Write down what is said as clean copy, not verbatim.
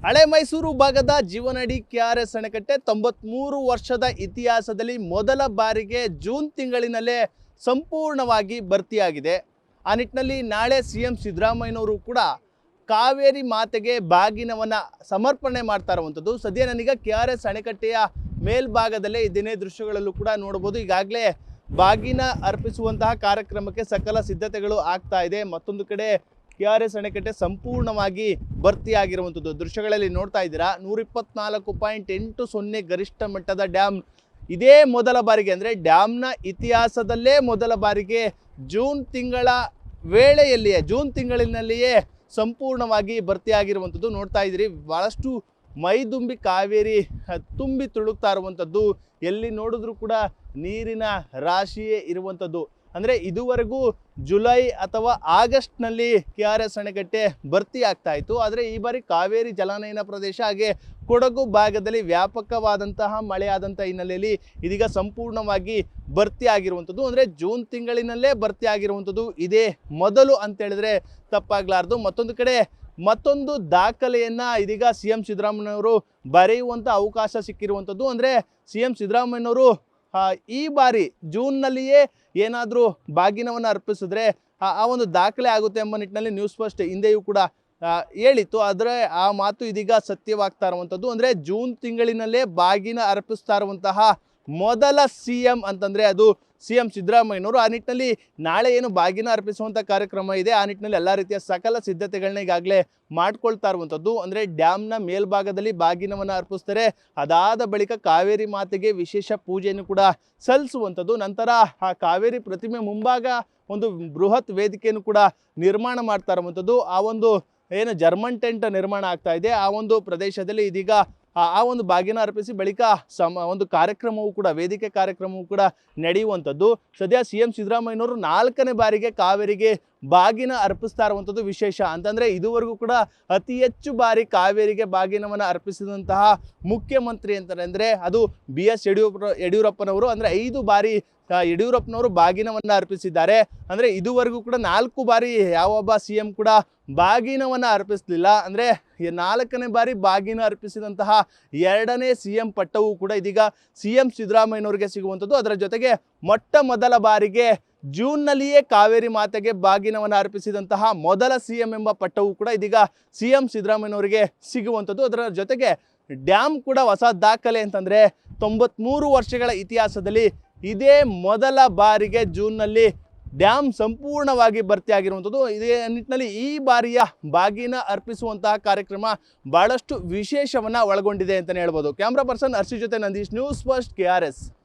ಹಳೆ ಮೈಸೂರು ಭಾಗದ ಜೀವನಡಿ ಕೆಆರ್ಎಸ್ ಅಣೆಕಟ್ಟೆ 93 ವರ್ಷದ ಇತಿಹಾಸದಲ್ಲಿ ಮೊದಲ ಬಾರಿಗೆ ಜೂನ್ ತಿಂಗಳಿನಲ್ಲೇ ಸಂಪೂರ್ಣವಾಗಿ ಭರ್ತಿಯಾಗಿದೆ. ಆ ನಿಟ್ಟಿನಲ್ಲಿ ನಾಳೆ ಸಿಎಂ ಸಿದ್ದರಾಮಯ್ಯನವರು ಕೂಡ ಕಾವೇರಿ ಮಾತೆಗೆ ಬಾಗಿನವನ್ನ ಸಮರ್ಪಣೆ ಮಾಡ್ತಾ ಇರುವಂಥದ್ದು. ಸದ್ಯ ನನಗೆ ಕೆಆರ್ಎಸ್ ಅಣೆಕಟ್ಟೆಯ ಮೇಲ್ಭಾಗದಲ್ಲೇ ಇದೇನೇ ದೃಶ್ಯಗಳಲ್ಲೂ ಕೂಡ ನೋಡಬಹುದು. ಈಗಾಗಲೇ ಬಾಗಿನ ಅರ್ಪಿಸುವಂತಹ ಕಾರ್ಯಕ್ರಮಕ್ಕೆ ಸಕಲ ಸಿದ್ಧತೆಗಳು ಆಗ್ತಾ ಇದೆ. ಮತ್ತೊಂದು ಕಡೆ ಕೆಆರ್ಎಸ್ ಅಣೆಕಟ್ಟೆ ಸಂಪೂರ್ಣವಾಗಿ ಭರ್ತಿಯಾಗಿರುವಂಥದ್ದು ದೃಶ್ಯಗಳಲ್ಲಿ ನೋಡ್ತಾ ಇದ್ದೀರಾ. 124.80 ಗರಿಷ್ಠ ಮಟ್ಟದ ಡ್ಯಾಮ್ ಇದೇ ಮೊದಲ ಬಾರಿಗೆ, ಅಂದರೆ ಡ್ಯಾಮ್ನ ಇತಿಹಾಸದಲ್ಲೇ ಮೊದಲ ಬಾರಿಗೆ ಜೂನ್ ತಿಂಗಳಿನಲ್ಲಿಯೇ ಸಂಪೂರ್ಣವಾಗಿ ಭರ್ತಿಯಾಗಿರುವಂಥದ್ದು ನೋಡ್ತಾ ಇದ್ದೀರಿ. ಭಾಳಷ್ಟು ಮೈದುಂಬಿ ಕಾವೇರಿ ತುಂಬಿ ತುಳುಕ್ತಾ ಇರುವಂಥದ್ದು, ಎಲ್ಲಿ ನೋಡಿದ್ರೂ ಕೂಡ ನೀರಿನ ರಾಶಿಯೇ ಇರುವಂಥದ್ದು. ಅಂದರೆ ಇದುವರೆಗೂ ಜುಲೈ ಅಥವಾ ಆಗಸ್ಟ್ನಲ್ಲಿ ಕೆಆರ್ಎಸ್ ಅಣೆಕಟ್ಟೆ ಭರ್ತಿ ಆಗ್ತಾ ಇತ್ತು. ಆದರೆ ಈ ಬಾರಿ ಕಾವೇರಿ ಜಲಾನಯನ ಪ್ರದೇಶ ಹಾಗೆ ಕೊಡಗು ಭಾಗದಲ್ಲಿ ವ್ಯಾಪಕವಾದಂತಹ ಮಳೆಯಾದಂಥ ಹಿನ್ನೆಲೆಯಲ್ಲಿ ಇದೀಗ ಸಂಪೂರ್ಣವಾಗಿ ಭರ್ತಿ ಆಗಿರುವಂಥದ್ದು. ಅಂದರೆ ಜೂನ್ ತಿಂಗಳಿನಲ್ಲೇ ಭರ್ತಿ ಆಗಿರುವಂಥದ್ದು ಇದೇ ಮೊದಲು ಅಂತೇಳಿದ್ರೆ ತಪ್ಪಾಗಲಾರ್ದು. ಮತ್ತೊಂದು ಕಡೆ ಮತ್ತೊಂದು ದಾಖಲೆಯನ್ನು ಇದೀಗ ಸಿಎಂ ಸಿದ್ದರಾಮಯ್ಯನವರು ಬರೆಯುವಂಥ ಅವಕಾಶ ಸಿಕ್ಕಿರುವಂಥದ್ದು. ಅಂದರೆ ಸಿಎಂ ಸಿದ್ದರಾಮಯ್ಯನವರು ಈ ಬಾರಿ ಜೂನ್ನಲ್ಲಿಯೇ ಏನಾದರೂ ಬಾಗಿನವನ್ನು ಅರ್ಪಿಸಿದ್ರೆ ಆ ಒಂದು ದಾಖಲೆ ಆಗುತ್ತೆ ಎಂಬ ನಿಟ್ಟಿನಲ್ಲಿ ನ್ಯೂಸ್ ಫಸ್ಟ್ ಹಿಂದೆಯೂ ಕೂಡ ಹೇಳಿತ್ತು. ಆದರೆ ಆ ಮಾತು ಇದೀಗ ಸತ್ಯವಾಗ್ತಾ ಇರುವಂಥದ್ದು. ಅಂದರೆ ಜೂನ್ ತಿಂಗಳಿನಲ್ಲೇ ಬಾಗಿನ ಅರ್ಪಿಸ್ತಾ ಇರುವಂತಹ ಮೊದಲ ಸಿಎಂ ಅಂತಂದರೆ ಅದು ಸಿಎಂ ಸಿದ್ದರಾಮಯ್ಯನವರು. ಆ ನಿಟ್ಟಿನಲ್ಲಿ ನಾಳೆ ಏನು ಬಾಗಿನ ಅರ್ಪಿಸುವಂಥ ಕಾರ್ಯಕ್ರಮ ಇದೆ, ಆ ನಿಟ್ಟಿನಲ್ಲಿ ಎಲ್ಲ ರೀತಿಯ ಸಕಲ ಸಿದ್ಧತೆಗಳನ್ನ ಈಗಾಗಲೇ ಮಾಡ್ಕೊಳ್ತಾ ಇರುವಂಥದ್ದು. ಅಂದರೆ ಡ್ಯಾಮ್ನ ಮೇಲ್ಭಾಗದಲ್ಲಿ ಬಾಗಿನವನ್ನು ಅರ್ಪಿಸ್ತಾರೆ. ಅದಾದ ಬಳಿಕ ಕಾವೇರಿ ಮಾತೆಗೆ ವಿಶೇಷ ಪೂಜೆಯನ್ನು ಕೂಡ ಸಲ್ಲಿಸುವಂಥದ್ದು. ನಂತರ ಆ ಕಾವೇರಿ ಪ್ರತಿಮೆ ಮುಂಭಾಗ ಒಂದು ಬೃಹತ್ ವೇದಿಕೆಯನ್ನು ಕೂಡ ನಿರ್ಮಾಣ ಮಾಡ್ತಾ ಇರುವಂಥದ್ದು. ಆ ಒಂದು ಏನು ಜರ್ಮನ್ ಟೆಂಟ್ ನಿರ್ಮಾಣ ಆಗ್ತಾ ಇದೆ, ಆ ಒಂದು ಪ್ರದೇಶದಲ್ಲಿ ಇದೀಗ ಆ ಒಂದು ಬಾಗಿನ ಅರ್ಪಿಸಿ ಬಳಿಕ ಒಂದು ಕಾರ್ಯಕ್ರಮವೂ ಕೂಡ, ವೇದಿಕೆ ಕಾರ್ಯಕ್ರಮವೂ ಕೂಡ ನಡೆಯುವಂಥದ್ದು. ಸದ್ಯ ಸಿಎಂ ಸಿದ್ದರಾಮಯ್ಯನವರು 4ನೇ ಬಾರಿಗೆ ಕಾವೇರಿಗೆ ಬಾಗಿನ ಅರ್ಪಿಸ್ತಾ ಇರುವಂಥದ್ದು ವಿಶೇಷ. ಅಂತಂದರೆ ಇದುವರೆಗೂ ಕೂಡ ಅತಿ ಹೆಚ್ಚು ಬಾರಿ ಕಾವೇರಿಗೆ ಬಾಗಿನವನ್ನು ಅರ್ಪಿಸಿದಂತಹ ಮುಖ್ಯಮಂತ್ರಿ ಅಂತಂದರೆ ಅದು BS ಯಡಿಯೂರಪ್ಪನವರು. ಅಂದರೆ 5 ಬಾರಿ ಯಡಿಯೂರಪ್ಪನವರು ಬಾಗಿನವನ್ನು ಅರ್ಪಿಸಿದ್ದಾರೆ. ಅಂದರೆ ಇದುವರೆಗೂ ಕೂಡ 4 ಬಾರಿ ಯಾವೊಬ್ಬ ಸಿಎಂ ಕೂಡ ಬಾಗಿನವನ್ನು ಅರ್ಪಿಸಲಿಲ್ಲ. ಅಂದರೆ 4ನೇ ಬಾರಿ ಬಾಗಿನ ಅರ್ಪಿಸಿದಂತಹ 2ನೇ ಸಿಎಂ ಪಟ್ಟವೂ ಕೂಡ ಇದೀಗ ಸಿಎಂ ಸಿದ್ದರಾಮಯ್ಯನವರಿಗೆ ಸಿಗುವಂಥದ್ದು. ಅದರ ಜೊತೆಗೆ ಮೊಟ್ಟ ಮೊದಲ ಬಾರಿಗೆ ಜೂನ್ನಲ್ಲಿಯೇ ಕಾವೇರಿ ಮಾತೆಗೆ ಬಾಗಿನವನ್ನು ಅರ್ಪಿಸಿದಂತಹ ಮೊದಲ ಸಿಎಂ ಎಂಬ ಪಟ್ಟವೂ ಕೂಡ ಇದೀಗ ಸಿಎಂ ಸಿದ್ದರಾಮಯ್ಯನವರಿಗೆ ಸಿಗುವಂಥದ್ದು. ಅದರ ಜೊತೆಗೆ ಡ್ಯಾಮ್ ಕೂಡ ಹೊಸ ದಾಖಲೆ ಅಂತಂದರೆ 93 ವರ್ಷಗಳ ಇತಿಹಾಸದಲ್ಲಿ ಇದೇ ಮೊದಲ ಬಾರಿಗೆ ಜೂನ್ನಲ್ಲಿ ಡ್ಯಾಮ್ ಸಂಪೂರ್ಣವಾಗಿ ಭರ್ತಿಯಾಗಿರುವಂಥದ್ದು. ಇದೇ ನಿಟ್ಟಿನಲ್ಲಿ ಈ ಬಾರಿಯ ಬಾಗಿನ ಅರ್ಪಿಸುವಂತಹ ಕಾರ್ಯಕ್ರಮ ಬಹಳಷ್ಟು ವಿಶೇಷವನ್ನು ಒಳಗೊಂಡಿದೆ ಅಂತಲೇ ಹೇಳ್ಬೋದು. ಕ್ಯಾಮ್ರಾ ಪರ್ಸನ್ ಅರ್ಷಿ ಜೊತೆ ನಂದೀಶ್, ನ್ಯೂಸ್ ಫಸ್ಟ್ KRS.